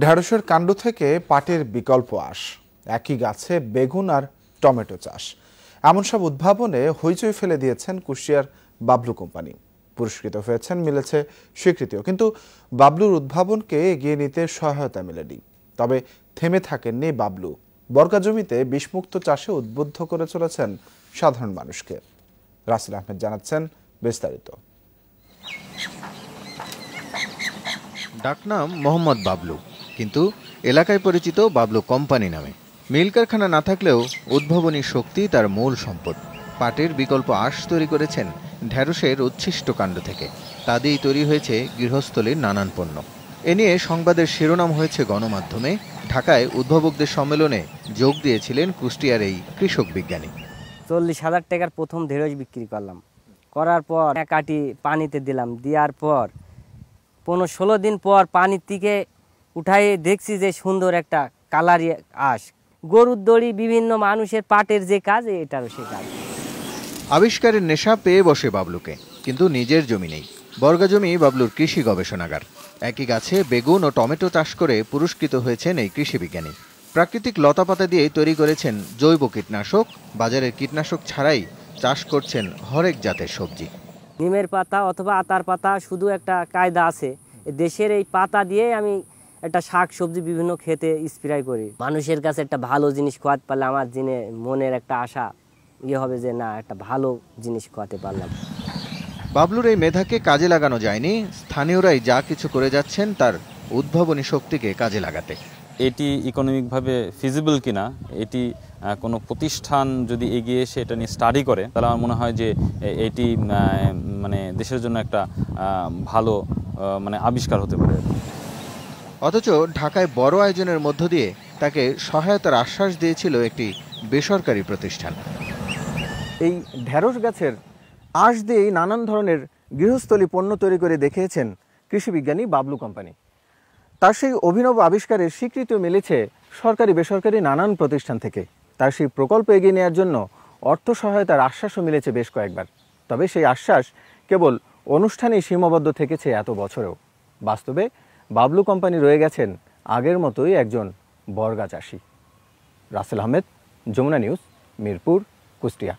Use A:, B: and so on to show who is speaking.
A: ঢেঁড়সের কাণ্ড থেকে পাটের বিকল্প আঁশ, একই গাছে বেগুন আর টমেটো চাষ, এমন সব উদ্ভাবনে হইচই ফেলে দিয়েছেন কুষ্টিয়ার বাবলু কোম্পানি। পুরস্কৃত হয়েছেন, মিলেছে স্বীকৃতিও। কিন্তু বাবলুর উদ্ভাবনকে এগিয়ে নিতে সহায়তা মেলেনি। তবে থেমে থাকেননি বাবলু। বর্গা জমিতে বিষমুক্ত চাষে উদ্বুদ্ধ করে চলেছেন সাধারণ মানুষকে। রাসেল আহমেদ জানাচ্ছেন বিস্তারিত।
B: ডাকনাম মোহাম্মদ বাবলু, কিন্তু এলাকায় পরিচিত বাবলু কোম্পানি নামে। মিল কারখানা না থাকলেও উদ্ভাবনী শক্তি তার মূল সম্পদ। পাটের বিকল্প আঁশ তৈরি করেছেন ঢেঁড়সের উচ্ছিষ্ট কাণ্ড থেকে। তা দিয়েই তৈরি হয়েছে গৃহস্থলীর নানান পণ্য। এ নিয়ে সংবাদের শিরোনাম হয়েছে গণমাধ্যমে। ঢাকায় উদ্ভাবকদের সম্মেলনে যোগ দিয়েছিলেন কুষ্টিয়ার এই কৃষক বিজ্ঞানী।
C: 40,000 টাকার প্রথম ঢেঁড়স বিক্রি করলাম। করার পর এক আটি পানিতে দিলাম, দেওয়ার পর 15-16 দিন পর পানির থেকে উঠাই দেখছি যে সুন্দর একটা কালারি আঁশ। গরুর দড়ি, বিভিন্ন মানুষের পাটের যে কাজ, এটারও সে কাজ।
B: আবিষ্কারের নেশা পেয়ে বসে বাবলুকে, কিন্তু নিজের জমি নেই। বর্গা জমি বাবলুর কৃষি গবেষণাগার। একই গাছে বেগুন ও টমেটো চাষ করে পুরস্কৃত হয়েছেন এই কৃষি বিজ্ঞানী। প্রাকৃতিক লতাপাতা দিয়েই তৈরি করেছেন জৈব কীটনাশক। বাজারের কীটনাশক ছাড়াই চাষ করছেন হরেক জাতের সবজি।
C: নিমের পাতা অথবা আতার পাতা, শুধু একটা কায়দা আছে, দেশের এই পাতা দিয়ে আমি একটা শাক সবজি বিভিন্ন খেতে স্প্রে করি। মানুষের কাছে একটা ভালো জিনিস খাওয়াতে পারলে আমার মনের একটা আশা হবে যে না, একটা ভালো জিনিস খাওয়াতে পারলাম।
B: বাবলুর এই মেধাকে কাজে লাগানো যায়নি। স্থানীয়রাই যা কিছু করে যাচ্ছেন তার উদ্ভাবনী শক্তিকে কাজে লাগাতে।
D: এটি ইকোনমিকভাবে ফিজিবল কিনা, এটি কোনো প্রতিষ্ঠান যদি এগিয়ে এসে এটা নিয়ে স্টাডি করে, তাহলে আমার মনে হয় যে এটি দেশের জন্য একটা ভালো আবিষ্কার হতে পারে।
B: অথচ ঢাকায় বড় আয়োজনের মধ্য দিয়ে তাকে সহায়তার আশ্বাস দিয়েছিল একটি বেসরকারি প্রতিষ্ঠান।
E: এই ঢেঁড়স গাছের আঁশ দিয়েই নানান ধরনের গৃহস্থলী পণ্য তৈরি করে দেখিয়েছেন কৃষি বিজ্ঞানী বাবলু কোম্পানি। তার সেই অভিনব আবিষ্কারের স্বীকৃতিও মিলেছে সরকারি বেসরকারি নানান প্রতিষ্ঠান থেকে। তার সেই প্রকল্প এগিয়ে নেওয়ার জন্য অর্থ সহায়তার আশ্বাসও মিলেছে বেশ কয়েকবার। তবে সেই আশ্বাস কেবল অনুষ্ঠানেই সীমাবদ্ধ থেকেছে এত বছরেও। বাস্তবে বাবলু কোম্পানি রয়ে গেছেন আগের মতোই একজন বর্গা চাষি। রাসেল আহমেদ, যমুনা নিউজ, মিরপুর, কুষ্টিয়া।